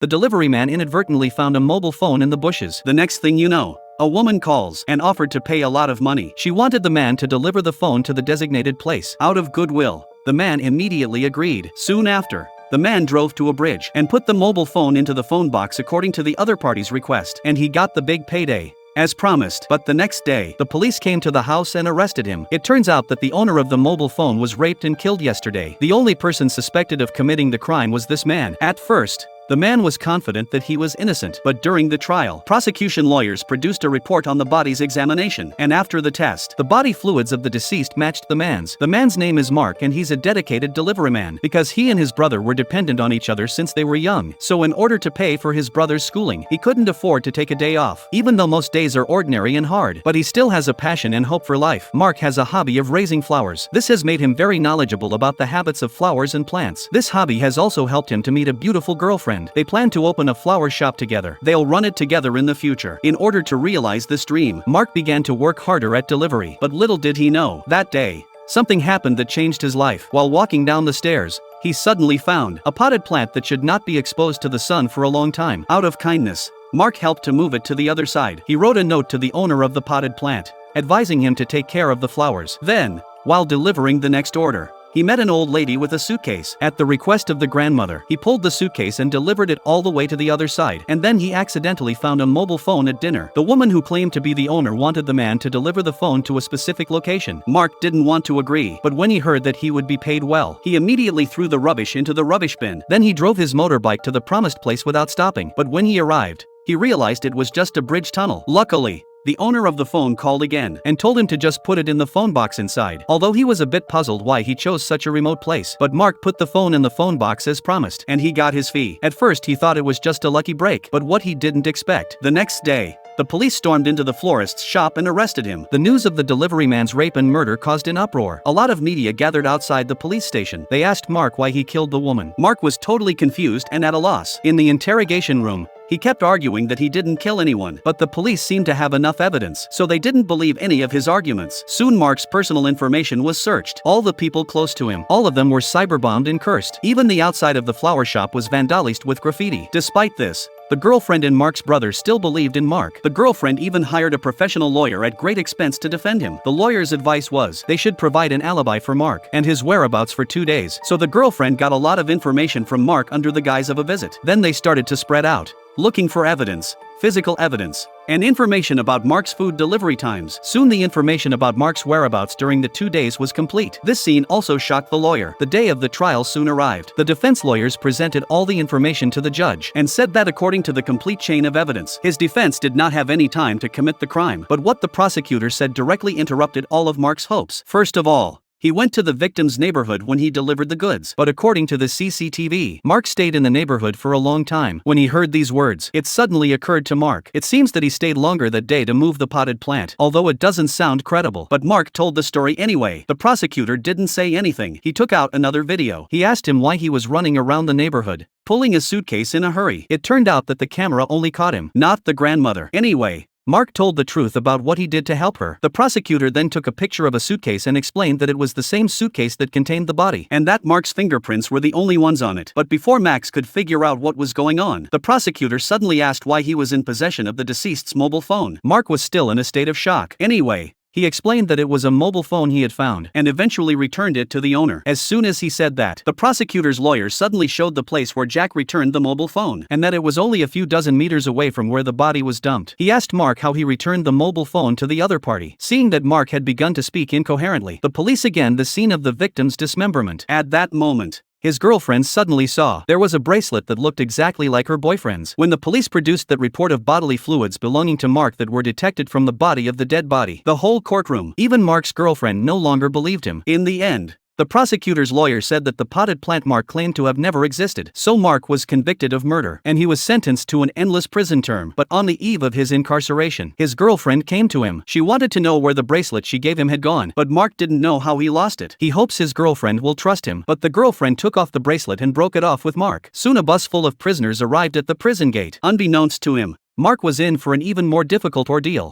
the delivery man inadvertently found a mobile phone in the bushes. The next thing you know, a woman calls and offered to pay a lot of money. She wanted the man to deliver the phone to the designated place. Out of goodwill, the man immediately agreed. Soon after, the man drove to a bridge and put the mobile phone into the phone box according to the other party's request, and he got the big payday, as promised. But the next day, the police came to the house and arrested him. It turns out that the owner of the mobile phone was raped and killed yesterday. The only person suspected of committing the crime was this man. At first, the man was confident that he was innocent, but during the trial, prosecution lawyers produced a report on the body's examination, and after the test, the body fluids of the deceased matched the man's. The man's name is Mark, and he's a dedicated delivery man because he and his brother were dependent on each other since they were young. So in order to pay for his brother's schooling, he couldn't afford to take a day off, even though most days are ordinary and hard. But he still has a passion and hope for life. Mark has a hobby of raising flowers. This has made him very knowledgeable about the habits of flowers and plants. This hobby has also helped him to meet a beautiful girlfriend. They plan to open a flower shop together. They'll run it together in the future. In order to realize this dream, Mark began to work harder at delivery. But little did he know, that day, something happened that changed his life. While walking down the stairs, he suddenly found a potted plant that should not be exposed to the sun for a long time. Out of kindness, Mark helped to move it to the other side. He wrote a note to the owner of the potted plant, advising him to take care of the flowers. Then, while delivering the next order, he met an old lady with a suitcase. At the request of the grandmother, he pulled the suitcase and delivered it all the way to the other side. And then he accidentally found a mobile phone at dinner. The woman who claimed to be the owner wanted the man to deliver the phone to a specific location. Mark didn't want to agree, but when he heard that he would be paid well, he immediately threw the rubbish into the rubbish bin. Then he drove his motorbike to the promised place without stopping. But when he arrived, he realized it was just a bridge tunnel. Luckily, the owner of the phone called again and told him to just put it in the phone box inside. Although he was a bit puzzled why he chose such a remote place, but Mark put the phone in the phone box as promised, and he got his fee. At first he thought it was just a lucky break, but what he didn't expect. The next day, the police stormed into the florist's shop and arrested him. The news of the delivery man's rape and murder caused an uproar. A lot of media gathered outside the police station. They asked Mark why he killed the woman. Mark was totally confused and at a loss. In the interrogation room, he kept arguing that he didn't kill anyone, but the police seemed to have enough evidence, so they didn't believe any of his arguments. Soon Mark's personal information was searched. All the people close to him, all of them were cyberbombed and cursed. Even the outside of the flower shop was vandalized with graffiti. Despite this, the girlfriend and Mark's brother still believed in Mark. The girlfriend even hired a professional lawyer at great expense to defend him. The lawyer's advice was they should provide an alibi for Mark and his whereabouts for 2 days. So the girlfriend got a lot of information from Mark under the guise of a visit. Then they started to spread out, looking for evidence, physical evidence, and information about Mark's food delivery times. Soon the information about Mark's whereabouts during the 2 days was complete. This scene also shocked the lawyer. The day of the trial soon arrived. The defense lawyers presented all the information to the judge and said that according to the complete chain of evidence, his defense did not have any time to commit the crime. But what the prosecutor said directly interrupted all of Mark's hopes. First of all, he went to the victim's neighborhood when he delivered the goods. But according to the CCTV, Mark stayed in the neighborhood for a long time. When he heard these words, it suddenly occurred to Mark. It seems that he stayed longer that day to move the potted plant, although it doesn't sound credible. But Mark told the story anyway. The prosecutor didn't say anything. He took out another video. He asked him why he was running around the neighborhood, pulling a suitcase in a hurry. It turned out that the camera only caught him, not the grandmother. Anyway, Mark told the truth about what he did to help her. The prosecutor then took a picture of a suitcase and explained that it was the same suitcase that contained the body, and that Mark's fingerprints were the only ones on it. But before Max could figure out what was going on, the prosecutor suddenly asked why he was in possession of the deceased's mobile phone. Mark was still in a state of shock. Anyway, he explained that it was a mobile phone he had found and eventually returned it to the owner. As soon as he said that, the prosecutor's lawyer suddenly showed the place where Jack returned the mobile phone and that it was only a few dozen meters away from where the body was dumped. He asked Mark how he returned the mobile phone to the other party. Seeing that Mark had begun to speak incoherently, the police again the scene of the victim's dismemberment. At that moment, his girlfriend suddenly saw there was a bracelet that looked exactly like her boyfriend's. When the police produced that report of bodily fluids belonging to Mark that were detected from the body of the dead body, the whole courtroom, even Mark's girlfriend, no longer believed him. In the end, the prosecutor's lawyer said that the potted plant Mark claimed to have never existed. So Mark was convicted of murder, and he was sentenced to an endless prison term. But on the eve of his incarceration, his girlfriend came to him. She wanted to know where the bracelet she gave him had gone, but Mark didn't know how he lost it. He hopes his girlfriend will trust him, but the girlfriend took off the bracelet and broke it off with Mark. Soon a bus full of prisoners arrived at the prison gate. Unbeknownst to him, Mark was in for an even more difficult ordeal.